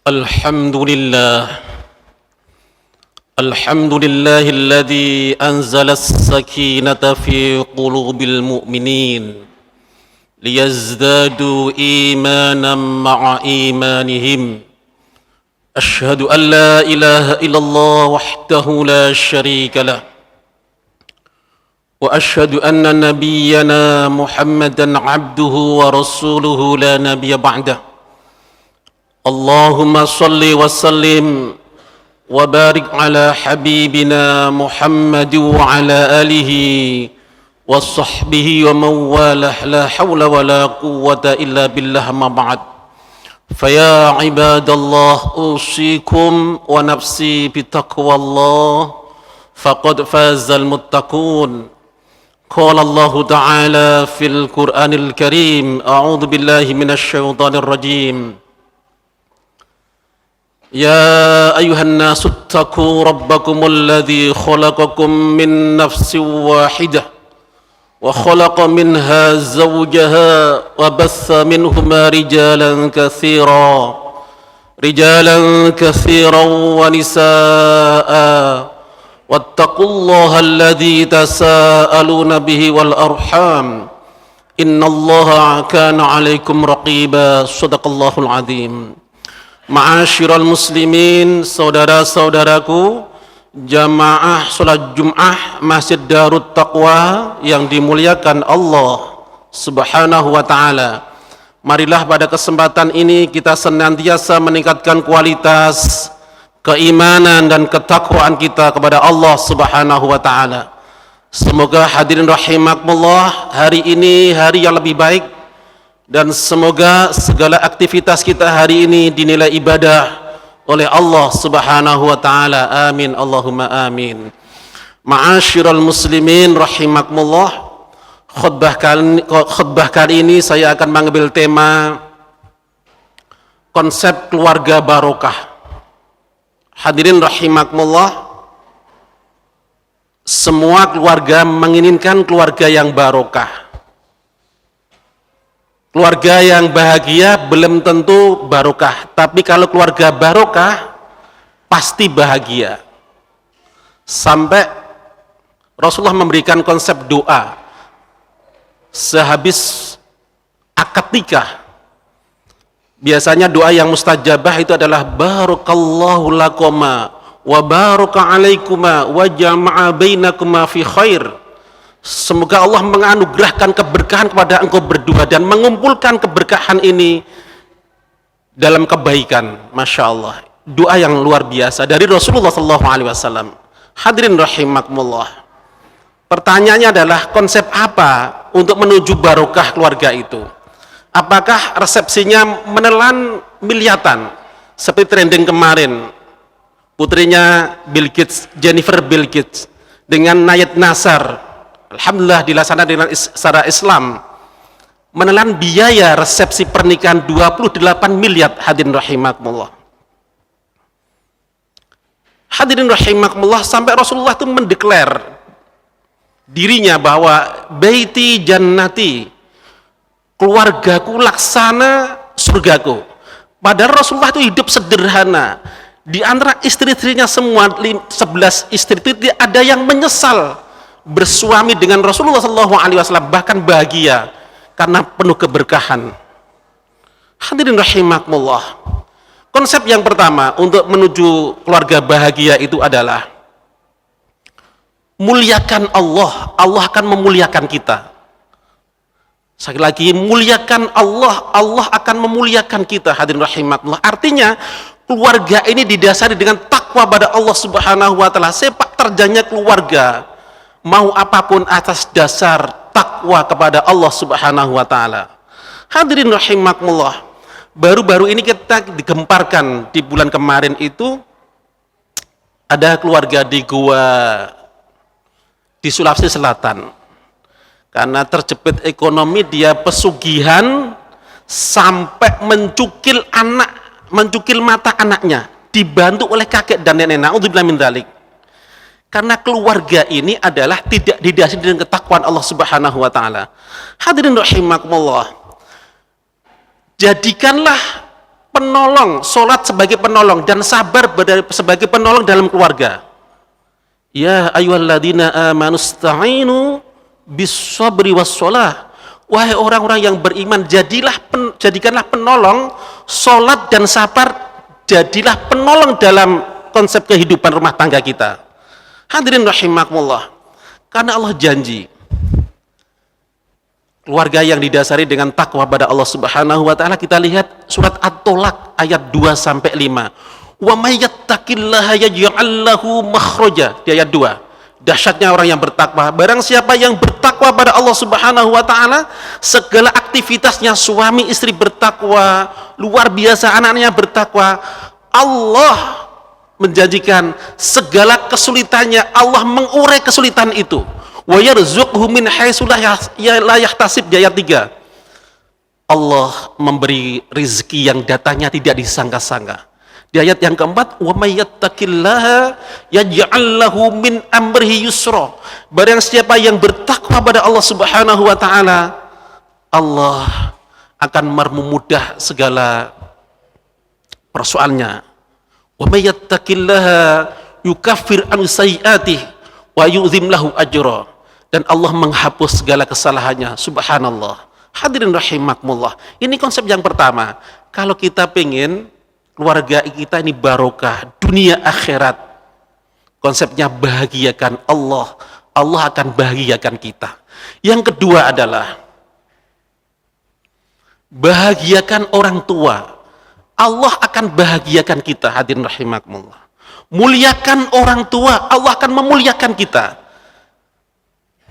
الحمد لله الذي أنزل السكينة في قلوب المؤمنين ليزدادوا إيمانا مع إيمانهم. أشهد أن لا إله إلا الله وحده لا شريك له، وأشهد أن نبينا محمدا عبده ورسوله لا نبي بعده. اللهم صل وسلم وبارك على حبيبنا محمد وعلى آله وصحبه ومن والاه، لا حول ولا قوة إلا بالله. ما بعد، فيا عباد الله أوصيكم ونفسي بتقوى الله فقد فاز المتقون. قال الله تعالى في القرآن الكريم: أعوذ بالله من الشيطان الرجيم. يا أيها الناس اتقوا ربكم الذي خلقكم من نفس واحدة وخلق منها زوجها وبث منهما رجالا كثيرا ونساء، واتقوا الله الذي تساءلون به والأرحام إن الله كان عليكم رقيبا. صدق الله العظيم. Ma'asyiral muslimin, saudara-saudaraku jamaah salat Jum'ah Masjid Darut Taqwa yang dimuliakan Allah Subhanahu wa taala. Marilah pada kesempatan ini kita senantiasa meningkatkan kualitas keimanan dan ketakwaan kita kepada Allah Subhanahu wa taala. Semoga hadirin rahimakumullah, hari ini hari yang lebih baik, dan semoga segala aktivitas kita hari ini dinilai ibadah oleh Allah Subhanahu wa taala. Amin, Allahumma amin. Ma'asyiral muslimin rahimakumullah, khutbah kali ini saya akan mengambil tema konsep keluarga barokah. Hadirin rahimakumullah, semua keluarga menginginkan keluarga yang barokah. Keluarga yang bahagia belum tentu barokah, tapi kalau keluarga barokah pasti bahagia. Sampai Rasulullah memberikan konsep doa sehabis akad nikah. Biasanya doa yang mustajabah itu adalah barakallahu lakuma wa baraka alaikuma wa jama'a bainakuma fi khair. Semoga Allah menganugerahkan keberkahan kepada engkau berdua dan mengumpulkan keberkahan ini dalam kebaikan. Masya Allah, doa yang luar biasa dari Rasulullah SAW. Hadirin rahimakumullah, pertanyaannya adalah konsep apa untuk menuju barokah keluarga itu? Apakah resepsinya menelan miliatan seperti trending kemarin, putrinya Bill Gates, Jennifer Bill Gates dengan Nayat Nasar, alhamdulillah dilaksanakan dengan secara Islam, menelan biaya resepsi pernikahan 28 miliar. Hadirin rahimakumullah, hadirin rahimakumullah, sampai Rasulullah itu mendeklar dirinya bahwa baiti jannati, keluargaku laksana surgaku. Padahal Rasulullah itu hidup sederhana. Di antara istri-istrinya semua 11 istri itu ada yang menyesal bersuami dengan Rasulullah SAW, bahkan bahagia karena penuh keberkahan. Hadirin rahimakumullah, konsep yang pertama untuk menuju keluarga bahagia itu adalah muliakan Allah. Allah akan memuliakan kita. Sekali lagi, muliakan Allah, Allah akan memuliakan kita. Hadirin rahimakumullah, artinya keluarga ini didasari dengan takwa pada Allah Subhanahu wa taala. Sepak terjangnya keluarga mau apapun atas dasar takwa kepada Allah Subhanahu wa taala. Hadirin rahimakumullah, baru-baru ini kita digemparkan di bulan kemarin itu ada keluarga di Goa di Sulawesi Selatan. Karena terjepit ekonomi, dia pesugihan sampai mencukil mata anaknya, dibantu oleh kakek dan nenek. Na'udzubillah min dzalik. Karena keluarga ini adalah tidak didasari dengan ketakwaan Allah Subhanahu wa taala. Hadirin rahimakumullah, jadikanlah penolong, solat sebagai penolong, dan sabar sebagai penolong dalam keluarga. Ya ayyuhalladzina amanu ista'inu bis-sabri was-shalah. Wahai orang-orang yang beriman, jadikanlah penolong, solat dan sabar, jadilah penolong dalam konsep kehidupan rumah tangga kita. Hadirin rahimakumullah, karena Allah janji keluarga yang didasari dengan takwa pada Allah Subhanahu wa taala. Kita lihat surat At-Tolak ayat 2 sampai 5. Wa may yattaqillaha yaj'al lahu makhraja, di ayat 2. Dahsyatnya orang yang bertakwa. Barang siapa yang bertakwa pada Allah Subhanahu wa taala, segala aktivitasnya, suami istri bertakwa, luar biasa anaknya bertakwa, Allah menjanjikan segala kesulitannya, Allah mengurai kesulitan itu. Wa yarzuqhu min haitsu la yahtasib, di ayat 3. Allah memberi rezeki yang datanya tidak disangka-sangka. Di ayat yang keempat, wa may yattaqillaha yaj'al lahu min amrihi yusra. Barang siapa yang bertakwa pada Allah Subhanahu wa taala, Allah akan mempermudah segala persoalannya. Wa may yattaqillaha yukaffir an sayyi'atihi wa yu'zim lahu ajra. Dan Allah menghapus segala kesalahannya. Subhanallah. Hadirin rahimakumullah. Ini konsep yang pertama. Kalau kita pengen keluarga kita ini barokah dunia akhirat, konsepnya bahagiakan Allah, Allah akan bahagiakan kita. Yang kedua adalah bahagiakan orang tua, Allah akan bahagiakan kita. Hadirin rahimakumullah. Muliakan orang tua, Allah akan memuliakan kita.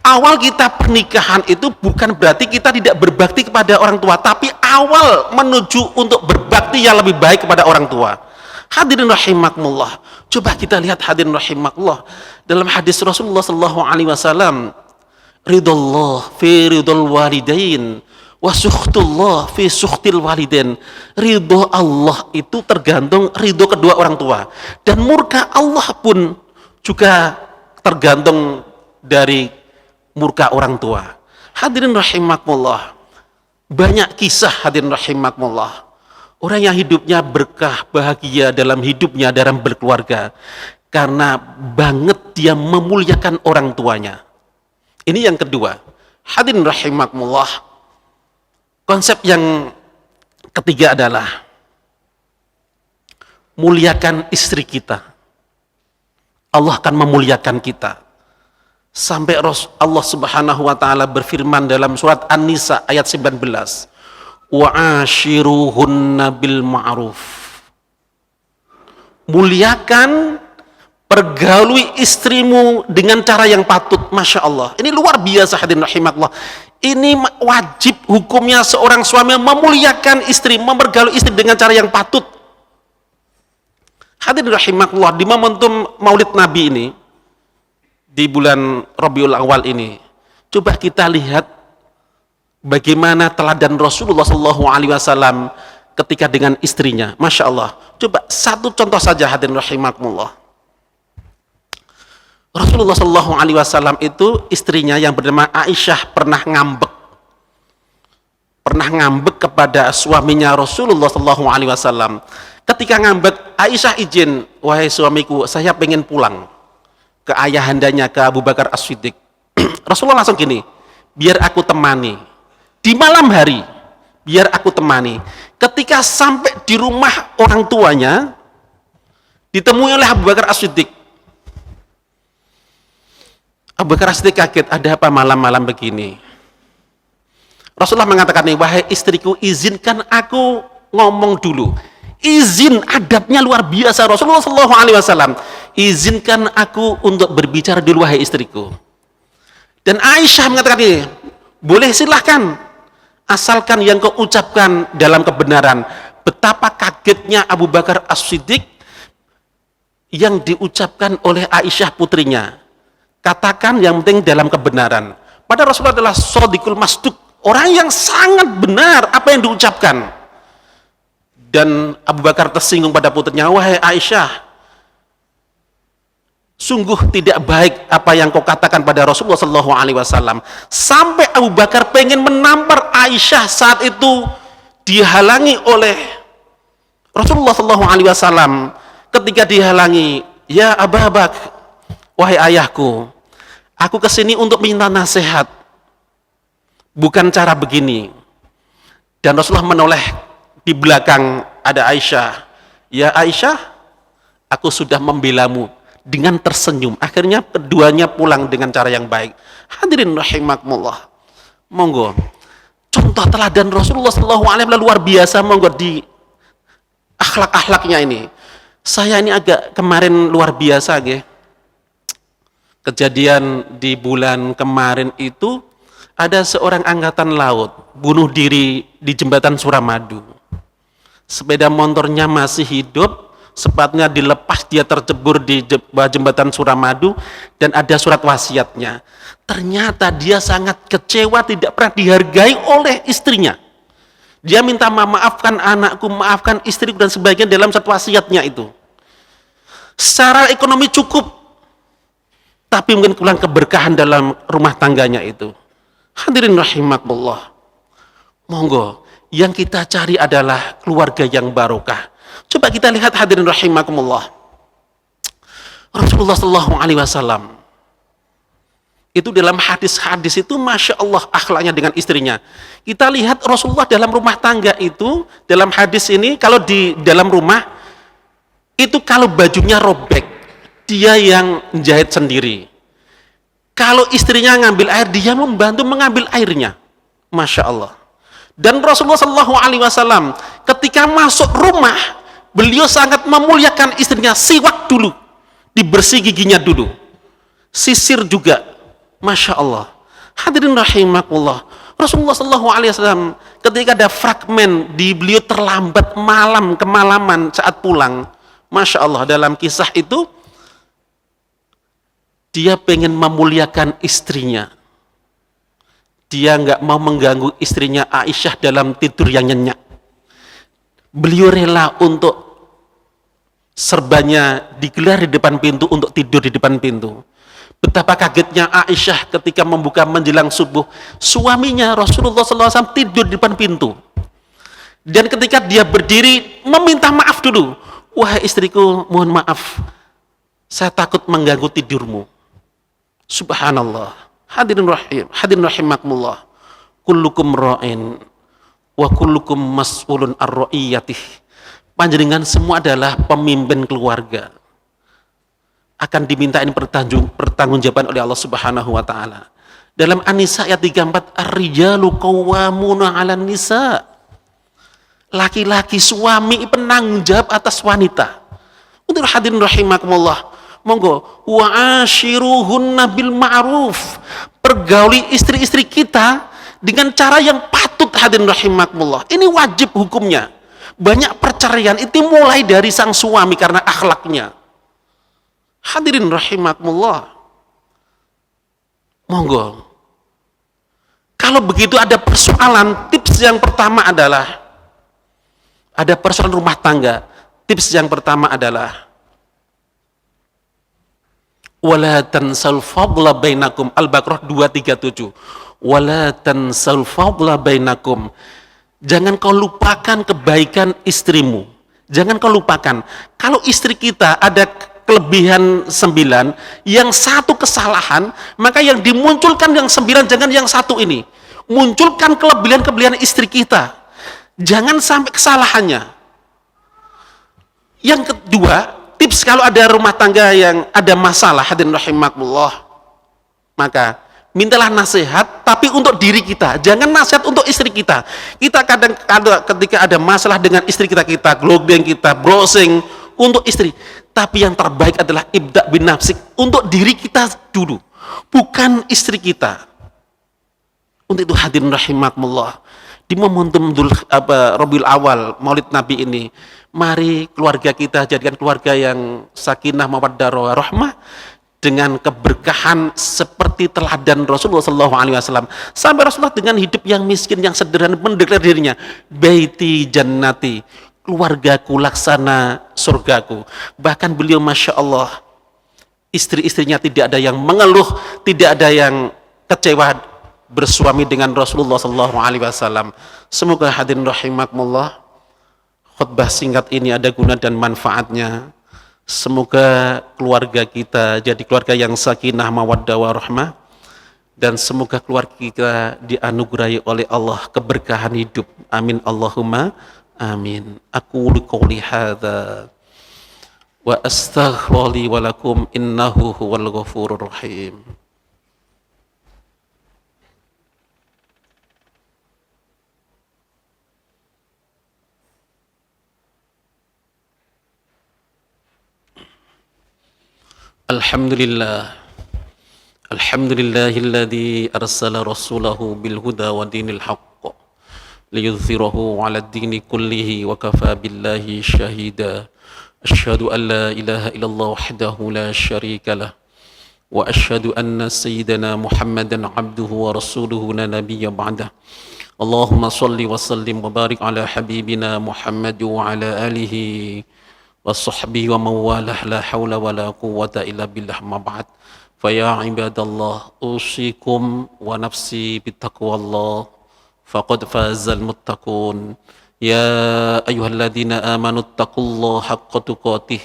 Awal kita pernikahan itu bukan berarti kita tidak berbakti kepada orang tua, tapi awal menuju untuk berbakti yang lebih baik kepada orang tua. Hadirin rahimakumullah. Coba kita lihat hadirin rahimakumullah, dalam hadis Rasulullah sallallahu alaihi wasallam, ridallah fi ridal walidain wa sukhtullah fi sukhtil walidain. Ridho Allah itu tergantung ridho kedua orang tua, dan murka Allah pun juga tergantung dari murka orang tua. Hadirin rahimakumullah, banyak kisah hadirin rahimakumullah, orang yang hidupnya berkah, bahagia dalam hidupnya, dalam berkeluarga, karena banget dia memuliakan orang tuanya. Ini yang kedua. Hadirin rahimakumullah, konsep yang ketiga adalah muliakan istri kita, Allah akan memuliakan kita. Sampai Allah Subhanahu wa taala berfirman dalam surat An-Nisa ayat 19, wa ashiruhunna bil ma'ruf. Muliakan, pergauli istrimu dengan cara yang patut. Masya Allah, ini luar biasa hadirin rahimakumullah. Ini wajib hukumnya seorang suami memuliakan istri, mempergauli istri dengan cara yang patut. Hadirin rahimakumullah, di momentum Maulid Nabi ini, di bulan Rabiul Awal ini, coba kita lihat bagaimana teladan Rasulullah Shallallahu Alaihi Wasallam ketika dengan istrinya. Masya Allah. Coba satu contoh saja hadirin rahimakumullah. Rasulullah Shallallahu Alaihi Wasallam itu istrinya yang bernama Aisyah pernah ngambek kepada suaminya Rasulullah Shallallahu Alaihi Wasallam. Ketika ngambek, Aisyah izin, wahai suamiku, saya pengen pulang ke ayahandanya, ke Abu Bakar As-Siddiq. Rasulullah langsung gini, biar aku temani di malam hari, biar aku temani. Ketika sampai di rumah orang tuanya, ditemui oleh Abu Bakar As-Siddiq. Abu Bakar As-Siddiq kaget, ada apa malam-malam begini? Rasulullah mengatakan, wahai istriku, izinkan aku ngomong dulu. Izin, adabnya luar biasa Rasulullah SAW. Izinkan aku untuk berbicara dulu wahai istriku. Dan Aisyah mengatakan ini, boleh silahkan, asalkan yang kau ucapkan dalam kebenaran. Betapa kagetnya Abu Bakar As-Siddiq yang diucapkan oleh Aisyah putrinya. Katakan yang penting dalam kebenaran. Pada Rasulullah adalah shadiqul masduq, orang yang sangat benar apa yang diucapkan. Dan Abu Bakar tersinggung pada putrinya, wahai Aisyah, sungguh tidak baik apa yang kau katakan pada Rasulullah SAW. Sampai Abu Bakar pengen menampar Aisyah, saat itu dihalangi oleh Rasulullah Shallallahu Alaihi Wasallam ketika dihalangi, ya Abu Bakar, wahai ayahku, aku kesini untuk minta nasihat, bukan cara begini. Dan Rasulullah menoleh di belakang ada Aisyah, ya Aisyah, aku sudah membelamu, dengan tersenyum. Akhirnya keduanya pulang dengan cara yang baik. Hadirin rahimakumullah, monggo contoh teladan Rasulullah Shallallahu Alaihi Wasallam luar biasa, monggo di akhlak-akhlaknya ini. Saya ini agak kemarin luar biasa, kejadian di bulan kemarin itu ada seorang angkatan laut bunuh diri di jembatan Suramadu. Sepeda motornya masih hidup, sepatnya dilepas, dia tercebur di jembatan Suramadu, dan ada surat wasiatnya. Ternyata dia sangat kecewa tidak pernah dihargai oleh istrinya. Dia minta maafkan anakku, maafkan istriku dan sebagainya dalam surat wasiatnya itu. Secara ekonomi cukup, tapi mungkin kurang keberkahan dalam rumah tangganya itu. Hadirin rahimakumullah, monggo yang kita cari adalah keluarga yang barokah. Coba kita lihat hadirin rahimakumullah, Rasulullah Shallallahu Alaihi Wasallam itu dalam hadis-hadis itu masya Allah akhlaknya dengan istrinya. Kita lihat Rasulullah dalam rumah tangga itu, dalam hadis ini kalau di dalam rumah itu kalau bajunya robek dia yang menjahit sendiri. Kalau istrinya ngambil air, dia membantu mengambil airnya. Masya Allah. Dan Rasulullah Shallallahu Alaihi Wasallam ketika masuk rumah, beliau sangat memuliakan istrinya. Siwak dulu, dibersih giginya dulu, sisir juga. Masya Allah. Hadirin rahimakumullah, Rasulullah Shallallahu Alaihi Wasallam ketika ada fragmen di beliau terlambat malam, kemalaman saat pulang, Masya Allah, dalam kisah itu dia pengen memuliakan istrinya. Dia nggak mau mengganggu istrinya Aisyah dalam tidur yang nyenyak. Beliau rela untuk serbanya digelar di depan pintu untuk tidur di depan pintu. Betapa kagetnya Aisyah ketika membuka menjelang subuh, suaminya Rasulullah SAW tidur di depan pintu. Dan ketika dia berdiri meminta maaf dulu, wahai istriku, mohon maaf, saya takut mengganggu tidurmu. Subhanallah. Hadirin rahimakumullah, kullukum ra'in wa kullukum mas'ulun ar-ra'iyatih. Panjenengan semua adalah pemimpin keluarga, akan dimintain pertanggungjawaban oleh Allah Subhanahu wa taala. Dalam An-Nisa ayat 34, ar-rijalu qawwamuna 'alan nisa. Laki-laki suami penanggung jawab atas wanita. Untuk hadirin rahimakumullah, monggo wa ashiruhunna bil ma'ruf. Pergauli istri-istri kita dengan cara yang patut, hadirin rahimakumullah. Ini wajib hukumnya. Banyak perceraian itu mulai dari sang suami karena akhlaknya. Hadirin rahimakumullah, monggo kalau begitu ada persoalan, tips yang pertama adalah ada persoalan rumah tangga, tips yang pertama adalah wala tansal fadla bainakum, Al-Baqarah 237, wala tansal fadla bainakum, jangan kau lupakan kebaikan istrimu, jangan kau lupakan. Kalau istri kita ada kelebihan 9, yang satu kesalahan, maka yang dimunculkan yang 9, jangan yang satu ini. Munculkan kelebihan-kelebihan istri kita, jangan sampai kesalahannya. Yang kedua, tips kalau ada rumah tangga yang ada masalah, hadirin rahimakumullah, maka mintalah nasihat, tapi untuk diri kita, jangan nasihat untuk istri kita. Kita kadang ketika ada masalah dengan istri kita, kita globeng, kita browsing untuk istri. Tapi yang terbaik adalah ibda bin nafsik, untuk diri kita dulu, bukan istri kita. Untuk itu hadirin rahimakumullah, di momentum Rabiul Awal, Maulid Nabi ini, mari keluarga kita jadikan keluarga yang sakinah mawaddah warahmah, dengan keberkahan seperti teladan Rasulullah SAW. Sampai Rasulullah dengan hidup yang miskin, yang sederhana, mendeklar dirinya, baiti jannati, keluargaku laksana surgaku. Bahkan beliau masya Allah, istri-istrinya tidak ada yang mengeluh, tidak ada yang kecewa bersuami dengan Rasulullah SAW. Semoga hadirin rahimakumullah, khutbah singkat ini ada guna dan manfaatnya. Semoga keluarga kita jadi keluarga yang sakinah mawaddah warahmah, dan semoga keluarga kita dianugerahi oleh Allah keberkahan hidup. Amin Allahumma amin. Aku qouli hadza wa astaghfirullahi wa lakum innahu huwal ghafurur rahim. Alhamdulillah. Alhamdulillahilladzi arsala rasulahu bil huda wa dinil haqq liyudhhirahu 'alad dini kullihi wa kafa billahi syahida. Asyhadu an la ilaha illallah wahdahu la syarika lah wa asyhadu anna sayyidana Muhammadan 'abduhu wa rasuluhu la nabiyya ba'dah. Allahumma shalli wa sallim wa barik ala habibina Muhammad wa ala alihi wa sahbihi wa mawalah, la hawla wa la quwwata illa billah, ma ba'd. Faya ibadallah, usikum wa nafsi bittaqwallah, faqad fazal muttaqun. Ya ayyuhalladzina amanu taqullaha haqqa tuqatih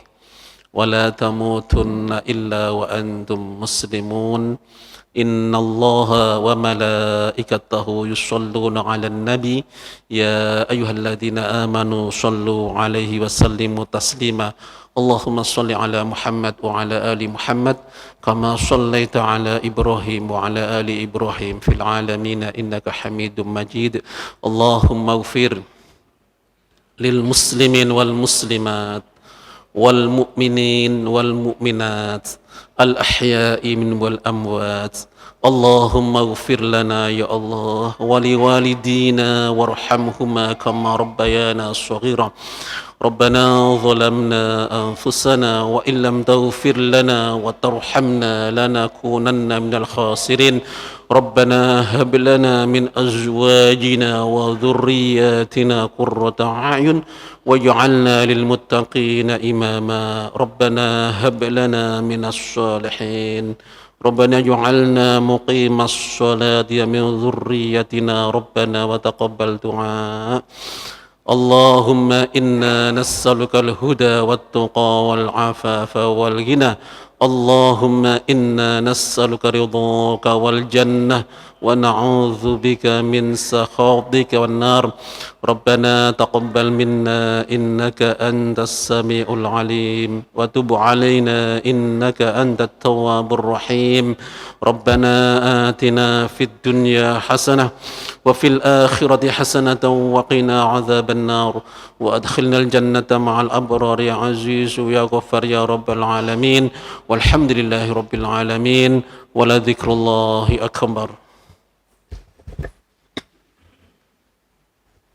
wa la tamutunna illa wa antum muslimun. Innallaha wa malaikatahu yusholluna 'alan nabi ya ayyuhalladzina amanu shallu 'alaihi wa sallimu taslima. Allahumma shalli 'ala Muhammad wa 'ala ali Muhammad kama shallaita 'ala Ibrahim wa 'ala ali Ibrahim fil 'alamin innaka Hamidum Majid. Allahumma ighfir lil muslimin wal muslimat wal mu'minin wal mu'minat al-ahya'i min wal amwat. Allahumma ighfir lana ya Allah wa liwalidina warhamhuma kama rabbayana shaghira. Rabbana zalamna anfusana wa illam taghfir lana wa tarhamna lanakunanna minal khasirin. Rabbana hab lana min azwajina wa dhurriyyatina qurrata a'yun waj'alna lil muttaqina imama. Rabbana hab lana minas salihin. Rabbana ij'alna muqimas sholati min dhurriyyatina Rabbana wa taqabbal du'a. Allahumma inna nas'aluka al-huda wat-tuqa wal-'afafa wal-ghina. Allahumma inna nas'aluka ridhaka wal jannah wa na'udzu bika min sakhatika wan nar. Rabbana taqabbal minna innaka antas samiul alim wa tub alaina innaka antat tawwabur rahim. Rabbana atina fid dunya hasanah wa fil akhirati hasanatan wa qina adzaban nar wa adkhilnal jannata ma'al abrar ya aziz ya ghaffar ya rabbal alamin. Walhamdulillahi rabbil alamin. Wala dzikrullahi akbar.